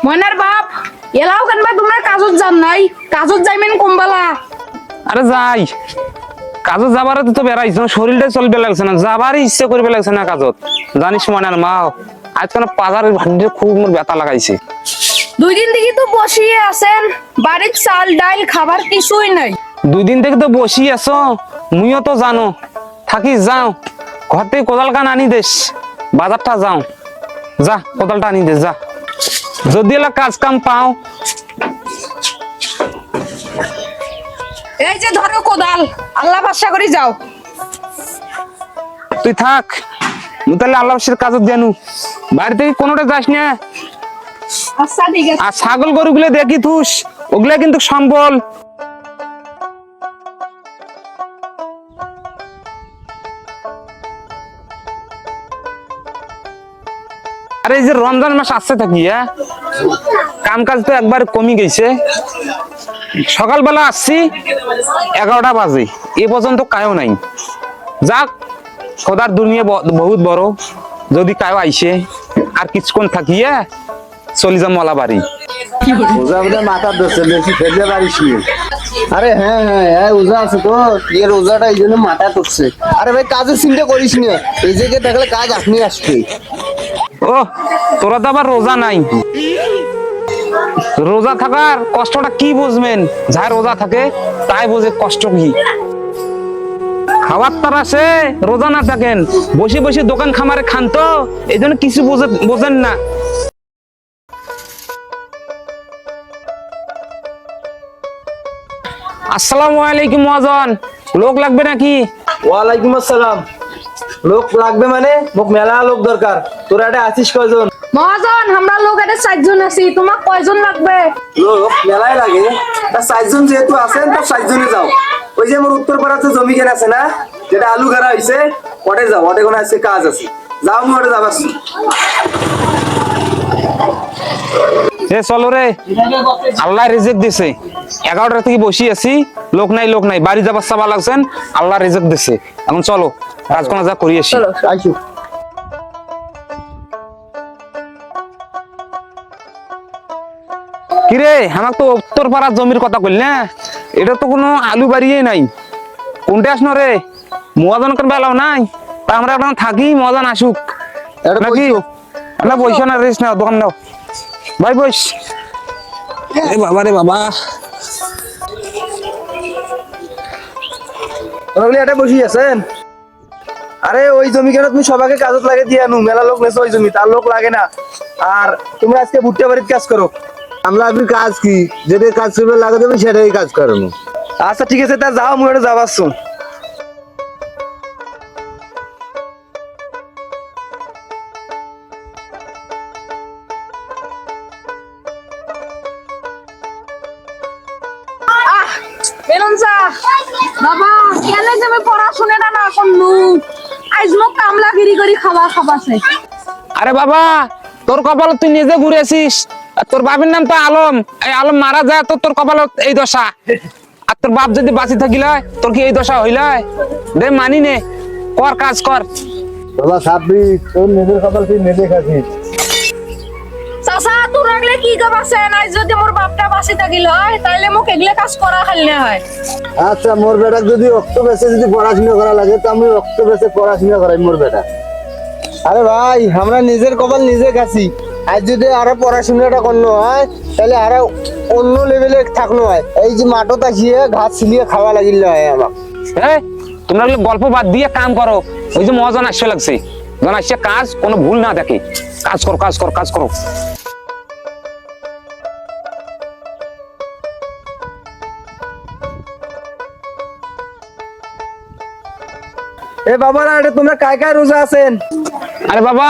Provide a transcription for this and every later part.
ময়নার বাপ এলাও কেন ভাই তোমরা কাজত যান নাই কাজত যাইমেন কমবালা আরে যাই কাজত যাবার তো বেড়াইছ শরীরটাই চলবে লাগছে না যাবার ইচ্ছে করবে লাগছে না কাজত জানিস ময়নার মা আজকাল পাজারের ভান্ডে খুব মোর ব্যথা লাগাইছে। 2 দিন থেকে তো বসিয়ে আছেন বাড়ির চাল ডাল খাবার কিছুই নাই। 2 দিন থেকে তো বসি আছো মুইও তো জানো থাকি যাও ঘর থেকে কোদাল কান আনি দেশ বাজারটা যাও যা কোদালটা আনি দেশ যা যদি এলা কাজ কাম পাও। এই যে ধরো কোদাল আল্লাহ ভরসা করে যাও। তুই থাক মু তাহলে আল্লাহ কাজত জানু বাড়ি থেকে কোনোটা যাস না। আচ্ছা ঠিক আছে। আর ছাগল গরু গুলো দেখি থুস ওগুলা কিন্তু সম্বল। আরে এই যে রমজান মাস আসছে থাকি কাম কাজ তো একবার কমে গেছে। সকালবেলা আসছি 11টা বাজে এ পর্যন্ত কায়ও নাই। যাক খোদার দুনিয়া বহুত বড় যদি কায়ও আইসে আর কিছুক্ষণ থাকিয়ে চলে যাম মলা বাড়ি। মাথা ধরছে বেশি ফেলতে পারিস নি। আরে হ্যাঁ হ্যাঁ হ্যাঁ উজা আছে তো এর রোজাটা এই জন্য মাথা ধরছে। আরে ভাই কাজের চিন্তা করিস না এই জায়গায় দেখলে কাজ আপনি আসবে। ও তোরা তো আবার রোজা নাই রোজা থাকার কষ্টটা কি বুঝবেন যাই রোজা থাকে তাই বোঝে কষ্ট কি। খাবার তার আসে রোজা না থাকেন বসে বসে দোকান খামারে খান তো এই জন্য কিছু বোঝেন না। আসসালামু আলাইকুম মহাজন লোক লাগবে নাকি? ওয়ালাইকুম আসসালাম। লোক লাগবে মানে মোক মেলা লোক দরকার। তোরা এটা আছিস কয়জন? মহাজন আমরা লোক এটা 4 জন আছি তোমার কয়জন লাগবে? লোক মেলাই লাগে তা 4 জন যেহেতু আছেন তো 4 জনে যাও। ওই যে মোর উত্তরপাড়াতে জমি কেনা আছে না যেটা আলু ঘেরা হইছে ওটে যাও ওটে কোনো আজকে কাজ আছে যাও মু ওটে যাবাস। এ চলো রে আল্লাহ রিজিক দিছে 11টা থেকে বসি আছি লোক নাই বাড়ি যাবার চাবা লাগছেন আল্লাহ রিজিক দিছে এখন চলো কাজ কোনা যা করি আসি। আইসু কিরে আমার তো উত্তর পাড়ার জমির কথা কইল না এটা তো কোনো আলু বাড়িয়ে নাই কোনটা আসনো রে মহাজন কেন বেলাও নাই তা আমরা এখন থাকি মহাজন আসুক নাকি না বইস না রেস না দোকান দাও ভাই বইস। এ বাবা রে বাবা তোরা এটা বসি আছেন? আরে ওই জমি কেন তুমি সবাইকে কাজত লাগে দিয়ে আনু মেলা লোক নেছো ওই জমি তার লোক লাগে না। আর তুমি আজকে ভুট্টা বাড়ির কাজ করো। আমরা আপনি কাজ কি যেটা কাজ করবে লাগা দেবে সেটাই কাজ করানো। আচ্ছা ঠিক আছে তা যাও মু এটা যাবাস। বেলনসা বাবা কেন তুমি পড়াশোনাটা না করলু আজ মোক কামলাগিরি করে খাবাছে। আরে বাবা তোর কপাল তুই নিজে ঘুরে আসিস আর তোর বাপের নাম তো আলম এই আলম মারা যায় তো তোর কপাল এই দশা আর তোর বাপ যদি বাঁচি থাকিল তোর কি এই দশা হইল দে মানি নে কর কাজ কর। বাবা সাব্বি তোর নিজের কপাল তুই নিজে খাচ্ছিস। চাচা তোর লাগলে কি গাবাছে নাই যদি মোর বাপটা বাঁচি থাকিল হয় তাইলে মোক এগুলা কাজ করা খাইলে হয়। আচ্ছা মোর বেটা যদি রক্ত বেঁচে যদি পড়াশোনা করা লাগে তো আমি রক্ত বেঁচে পড়াশোনা করাই মোর বেটা। আরে ভাই আমরা নিজের কপাল নিজে খাচ্ছি আজ যদি আরো পড়াশোনাটা করলো হয় তাহলে আরো অন্য লেভেলে থাকলো হয়। এই যে মাঠত আসিয়ে ঘাস ছিলিয়ে খাওয়া লাগিল হয় আমার। তোমরা গল্প বাদ দিয়ে কাম করো ওই যে মহাজন আসছে লাগছে জন আসছে কাজ কোনো ভুল না দেখে কাজ করো কাজ করো কাজ করো। এ বাবারা এটা তোমরা কায় কায় রোজা আছেন? আরে বাবা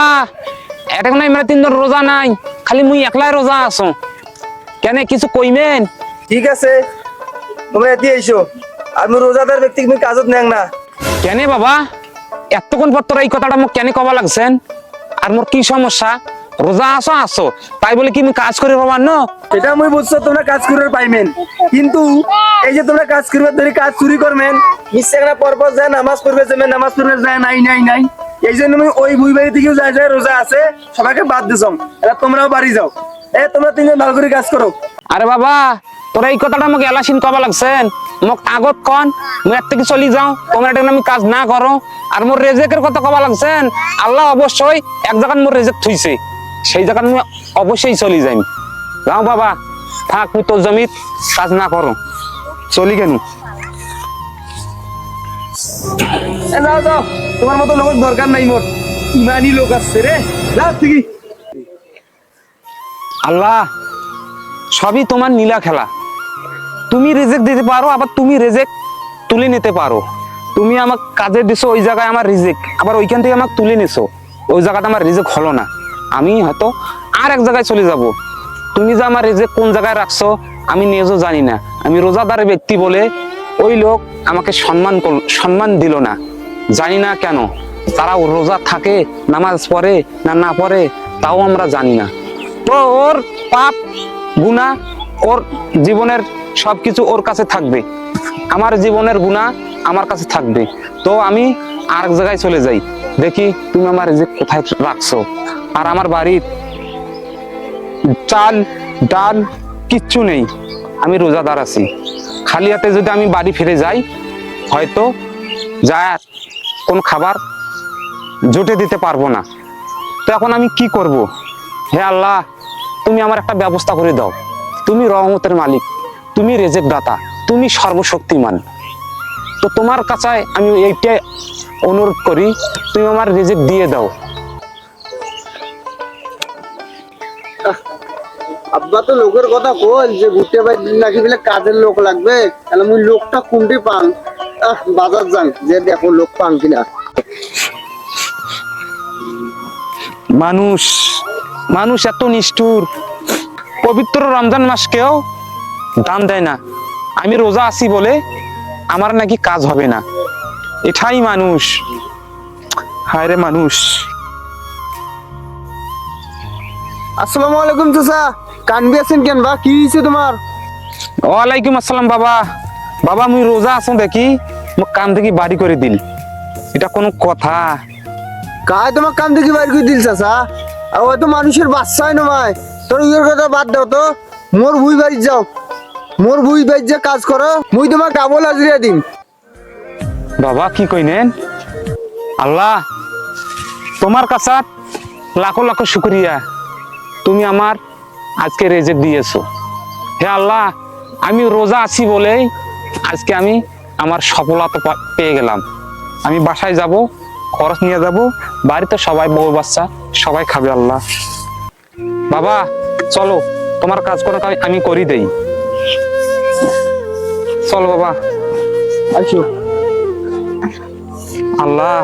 এটা নাই মানে 3 জন রোজা নাই খালি মুই একলাই রোজা আছো কেন কিছু কইমেন? ঠিক আছে তোমরা এটি আইসো আর মু রোজাদার ব্যক্তি তুমি কাজত নেন না। কেন বাবা এতক্ষণ পর তোরা এই কথাটা মোক কেন কবা লাগছেন আর মোর কি সমস্যা? রোজা আসো তাই বলে কি আমি কাজ করে পাবার না? এটা মুই বুঝছো তোমরা কাজ করবে পাইমেন কিন্তু এই যে তোমরা কাজ করবে ধরে কাজ চুরি করবেন মিস্টেকরা পরপর যায় নামাজ পড়বে যাবে নামাজ পড়বে যায় নাই এই জন্য আমি ওই বুই বাড়ি থেকেও যায় রোজা আছে সবাইকে বাদ দিছম এরা তোমরাও বাড়ি যাও তোমরা তিনজন ভালো করে কাজ করো। আরে বাবা তোরা এই কথাটা আমাকে এলাসিন কবা লাগছেন মোক আগত কন মুই এর থেকে চলি যাও তোমরা এটা আমি কাজ না করো আর মোর রেজেকের কথা কবা লাগছেন আল্লাহ অবশ্যই এক জায়গায় মোর রেজেক থুইছে সেই জায়গায় আমি অবশ্যই চলি যাই যাও বাবা থাক মুই তোর জমিত কাজ না করো চলি কেন যাও যাও, তোমার মতো লোক দরকার নাই মোর, ইমানি লোক আসছে রে, যাও ঠিকই। আল্লাহ সবই তোমার নীলা খেলা তুমি রিজেক্ট দিতে পারো আবার তুমি রিজেক্ট তুলে নিতে পারো তুমি আমাকে কাজে দিছো ওই জায়গায় আমার রিজেক্ট আবার ওইখান থেকে আমাকে তুলে নিছো ওই জায়গাটা আমার রিজেক্ট হলো না আমি হয়তো আর এক জায়গায় চলে যাব তুমি যে আমার রিজেক্ট কোন জায়গায় রাখছো আমি নিজেও জানি না আমি রোজাদার ব্যক্তি বলে ওই লোক আমাকে সম্মান দিল না জানি না কেন তারা রোজা থাকে নামাজ পড়ে না পড়ে তাও আমরা জানি না তো ওর পাপ গুনাহ ওর জীবনের সবকিছু ওর কাছে থাকবে আমার জীবনের গুনাহ আমার কাছে থাকবে তো আমি আরেক জায়গায় চলে যাই দেখি তুমি আমার রিজিক কোথায় রাখছো আর আমার বাড়ির চাল ডাল কিচ্ছু নেই আমি রোজাদার আছি খালি হাতে যদি আমি বাড়ি ফিরে যাই হয়তো যা কোন খাবার জুটে দিতে পারবো না তো এখন আমি কি করব হে আল্লাহ তুমি আমার একটা ব্যবস্থা করে দাও তুমি রহমতের মালিক তুমি রেজেক দাতা তুমি সর্বশক্তিমান তো তোমার কাছে আমি এইটাই অনুরোধ করি তুমি আমার রিজিক দিয়ে দাও আব্বা তো লোকের কথা কল যে ঘুরতে ভাই নাকি বলে কাজের লোক লাগবে তাহলে মুই লোকটা কোনটি পান বাজার যান যে দেখো লোক পান কিনা মানুষ মানুষ এত নিষ্ঠুর পবিত্র রমজান মাসকেও দাম দেয় না আমি রোজা আছি বলে আমার নাকি কাজ হবে না এটাই মানুষ হায় রে মানুষ আসসালামু আলাইকুম চাচা কানবি আছেন কেন বা কি হয়েছে তোমার ওয়ালাইকুম আসসালাম বাবা বাবা মুই রোজা আছো দেখি মোক কান থেকে বাড়ি করে দিল এটা কোনো কথা কায় তোমার কান থেকে বাইর করে দিল চাচা আর ওই তো মানুষের বাচ্চাই নয় তোর ইয়ের কথা বাদ দাও তো মোর ভুই বাড়ি যাও মোর ভুই বাড়ি যে কাজ করো মুই তোমার ডাবল হাজিরা দিন বাবা কি কইনেন আল্লাহ তোমার কাছে লাখো লাখো শুকরিয়া তুমি আমার আজকে রেজেক দিয়েছো হে আল্লাহ আমি রোজা আছি বলেই আজকে আমি আমার সফলতা পেয়ে গেলাম আমি বাসায় যাব খরচ নিয়ে যাব বাড়িতে সবাই বউ বাচ্চা সবাই খাবে আল্লাহ বাবা চলো তোমার কাজ করে আমি করি দেই চলো বাবা আসো আল্লাহ